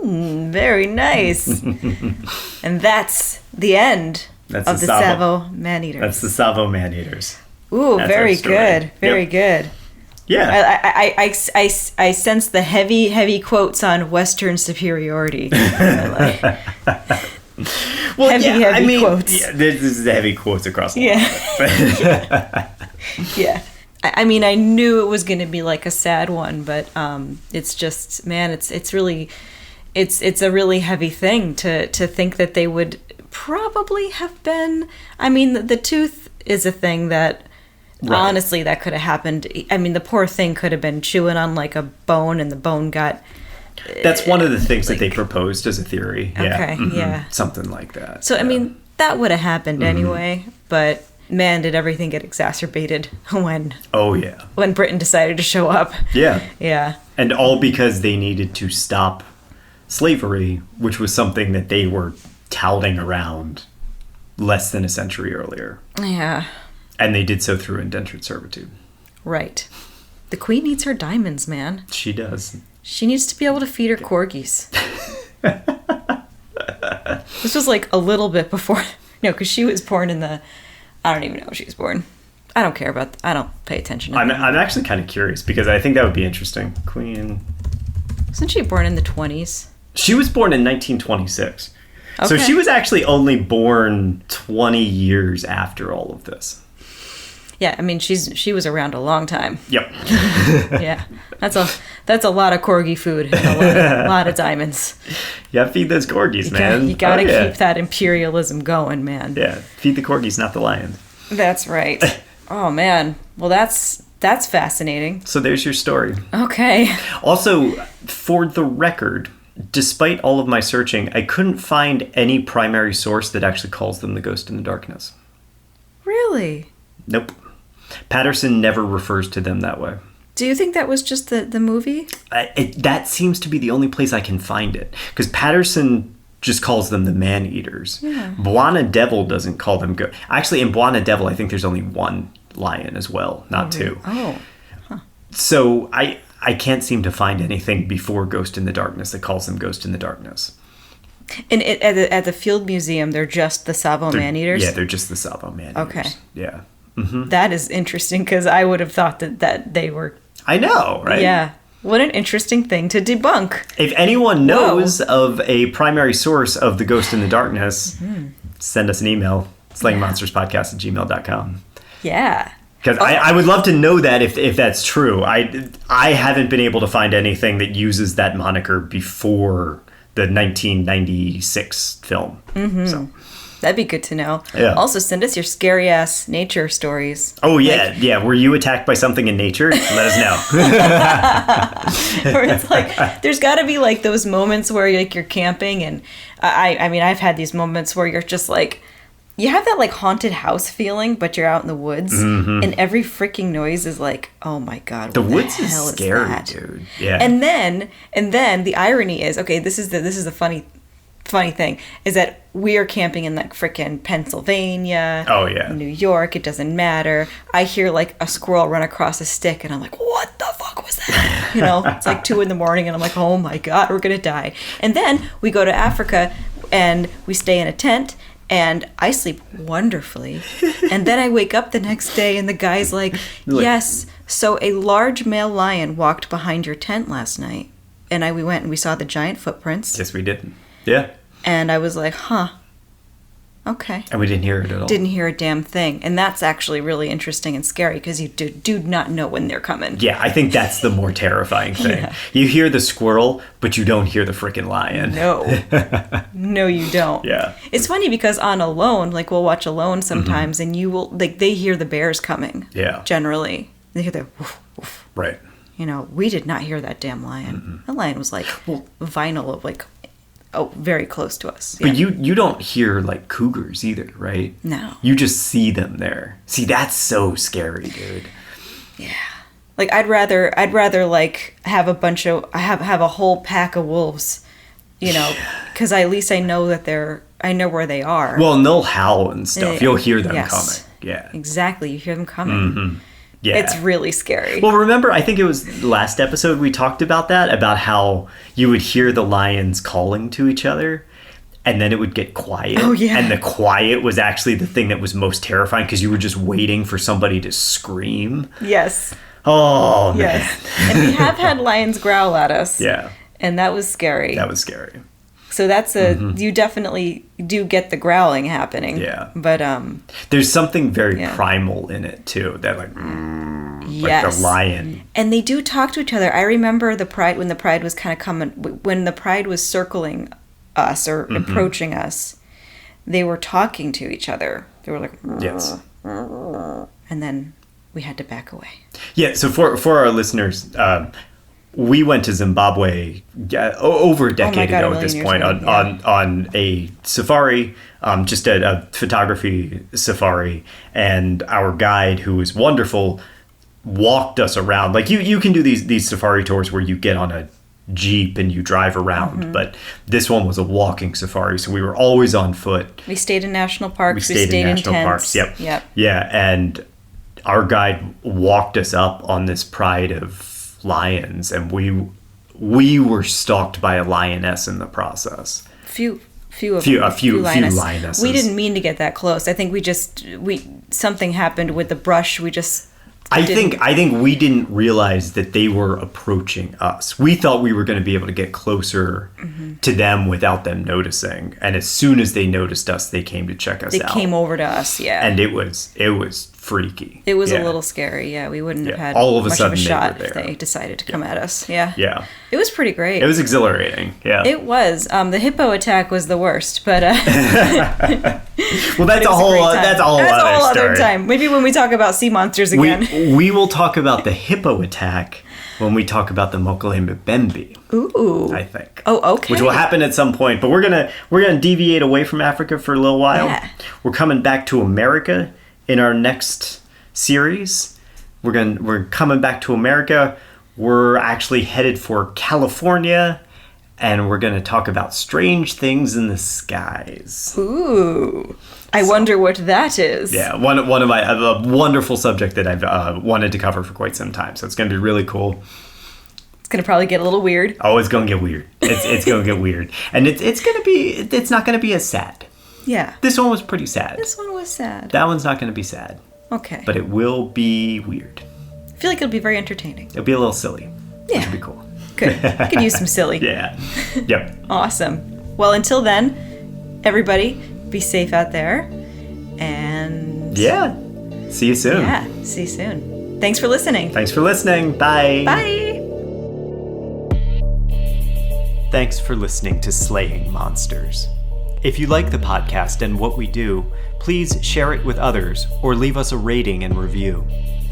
Very nice. And that's the end of the Tsavo Maneaters. That's the Tsavo Maneaters. Ooh, that's very good. Very good. Yeah. I sense the heavy quotes on Western superiority. Well, heavy quotes. Yeah, this is heavy quotes across the line. Yeah. I mean, I knew it was going to be like a sad one, but it's just, man, it's a really heavy thing to think that they would probably have been. I mean, the tooth is a thing that honestly that could have happened. I mean, the poor thing could have been chewing on like a bone, and the bone got. That's one of the things that they proposed as a theory. Okay, yeah, something like that. So I mean, that would have happened anyway. But man, did everything get exacerbated when Britain decided to show up. Yeah. And all because they needed to stop slavery, which was something that they were touting around less than a century earlier. Yeah. And they did so through indentured servitude. Right. The queen needs her diamonds, man. She does. She needs to be able to feed her corgis. This was like a little bit before... No, because she was born in the... I don't even know when she was born. I don't care about... I don't pay attention to I'm actually kind of curious because I think that would be interesting. Queen... Wasn't she born in the 20s? She was born in 1926. Okay. So she was actually only born 20 years after all of this. Yeah, I mean, she was around a long time. Yep. Yeah. That's a lot of corgi food and a lot of diamonds. Yeah, feed those corgis, man. You gotta keep that imperialism going, man. Yeah, feed the corgis, not the lions. That's right. Oh, man. Well, that's fascinating. So there's your story. Okay. Also, for the record, despite all of my searching, I couldn't find any primary source that actually calls them the Ghost in the Darkness. Really? Nope. Patterson never refers to them that way. Do you think that was just the movie? That seems to be the only place I can find it. Because Patterson just calls them the Maneaters. Yeah. Buona Devil doesn't call them... Actually, in Buona Devil, I think there's only one lion as well, not two. Oh. Huh. So I can't seem to find anything before Ghost in the Darkness that calls them Ghost in the Darkness. And at the Field Museum, they're just the Tsavo Maneaters? Yeah, they're just the Tsavo Maneaters. Okay. Yeah. Mm-hmm. That is interesting because I would have thought that they were... I know, right? Yeah. What an interesting thing to debunk. If anyone knows of a primary source of the Ghost in the Darkness, send us an email, slangmonsterspodcast@gmail.com. Yeah. Because I would love to know that if that's true. I haven't been able to find anything that uses that moniker before the 1996 film. Mm-hmm. So that'd be good to know. Yeah. Also, send us your scary ass nature stories. Oh yeah, yeah. Were you attacked by something in nature? Let us know. Or it's like there's got to be like those moments where you're camping, and I mean I've had these moments where you're just like. You have that like haunted house feeling, but you're out in the woods, and every freaking noise is like, oh my god, what the woods hell is scary, that? dude. Yeah. And then the irony is, okay, this is the funny thing is that we are camping in like freaking Pennsylvania. Oh yeah. New York. It doesn't matter. I hear like a squirrel run across a stick, and I'm like, what the fuck was that? You know, it's like 2 a.m, and I'm like, oh my god, we're gonna die. And then we go to Africa, and we stay in a tent. And I sleep wonderfully. And then I wake up the next day and the guy's like, yes, so a large male lion walked behind your tent last night. And we went and we saw the giant footprints. Yes, we did. Yeah. And I was like, huh. Okay. And we didn't hear it at all. Didn't hear a damn thing. And that's actually really interesting and scary because you do not know when they're coming. Yeah, I think that's the more terrifying thing. Yeah. You hear the squirrel, but you don't hear the freaking lion. No. No, you don't. Yeah. It's funny because on Alone, like we'll watch Alone sometimes and you will, like they hear the bears coming. Yeah. Generally. They hear the woof, woof. Right. You know, we did not hear that damn lion. Mm-hmm. That lion was like vinyl of like... Oh, very close to us. Yeah. But you don't hear like cougars either, right? No. You just see them there. See, that's so scary, dude. Yeah. Like I'd rather like have have a whole pack of wolves, you know, because at least I know that I know where they are. Well, and they'll howl and stuff. You'll hear them coming. Yeah. Exactly. You hear them coming. Mm-hmm. Yeah. It's really scary. Well, remember, I think it was last episode we talked about that, about how you would hear the lions calling to each other, and then it would get quiet. Oh, yeah. And the quiet was actually the thing that was most terrifying, because you were just waiting for somebody to scream. Yes. Oh, man. Yes. And we have had lions growl at us. Yeah. And that was scary. That was scary. So that's you definitely do get the growling happening. Yeah. But there's something very primal in it too. That like like the lion. And they do talk to each other. I remember when the pride was kind of coming, when the pride was circling us or approaching us, they were talking to each other. They were like, yes. And then we had to back away. Yeah. So for our listeners, we went to Zimbabwe over a decade ago at this point on a safari, just a photography safari, and our guide, who was wonderful, walked us around. Like you can do these safari tours where you get on a Jeep and you drive around, but this one was a walking safari, so we were always on foot. We stayed in national parks. We stayed in national tents. Parks. Yep. Yeah, and our guide walked us up on this pride of lions, and we were stalked by a lioness in the process. A few lionesses. We didn't mean to get that close. I think something happened with the brush. I think we didn't realize that they were approaching us. We thought we were going to be able to get closer to them without them noticing. And as soon as they noticed us, they came to check us out. They came over to us, yeah. And it was freaky. It was a little scary, yeah. We wouldn't have had much of a shot if they decided to come at us. Yeah. Yeah. It was pretty great. It was exhilarating, yeah. It was. The hippo attack was the worst, but well, that's a whole other time. Maybe when we talk about sea monsters again. We will talk about the hippo attack when we talk about the Mokele Mbembe. Ooh. I think. Oh, okay. Which will happen at some point, but we're gonna deviate away from Africa for a little while. Yeah. We're coming back to America in our next series. We're coming back to America. We're actually headed for California, and we're going to talk about strange things in the skies. Ooh. I wonder what that is. Yeah, one of my a wonderful subject that I've wanted to cover for quite some time. So it's going to be really cool. It's going to probably get a little weird. Oh, it's going to get weird. It's going to get weird. And it's not going to be as sad. Yeah. This one was pretty sad. This one was sad. That one's not going to be sad. Okay. But it will be weird. I feel like it'll be very entertaining. It'll be a little silly. Yeah. Which would be cool. Good. I could use some silly. Yeah. Yep. Awesome. Well, until then, everybody, be safe out there. And... yeah. See you soon. Yeah. See you soon. Thanks for listening. Bye. Bye. Thanks for listening to Slaying Monsters. If you like the podcast and what we do, please share it with others or leave us a rating and review.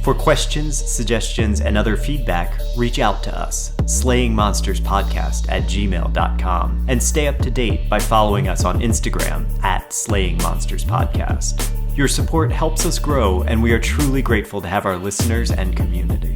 For questions, suggestions, and other feedback, reach out to us, slayingmonsterspodcast@gmail.com, and stay up to date by following us on Instagram @slayingmonsterspodcast. Your support helps us grow, and we are truly grateful to have our listeners and community.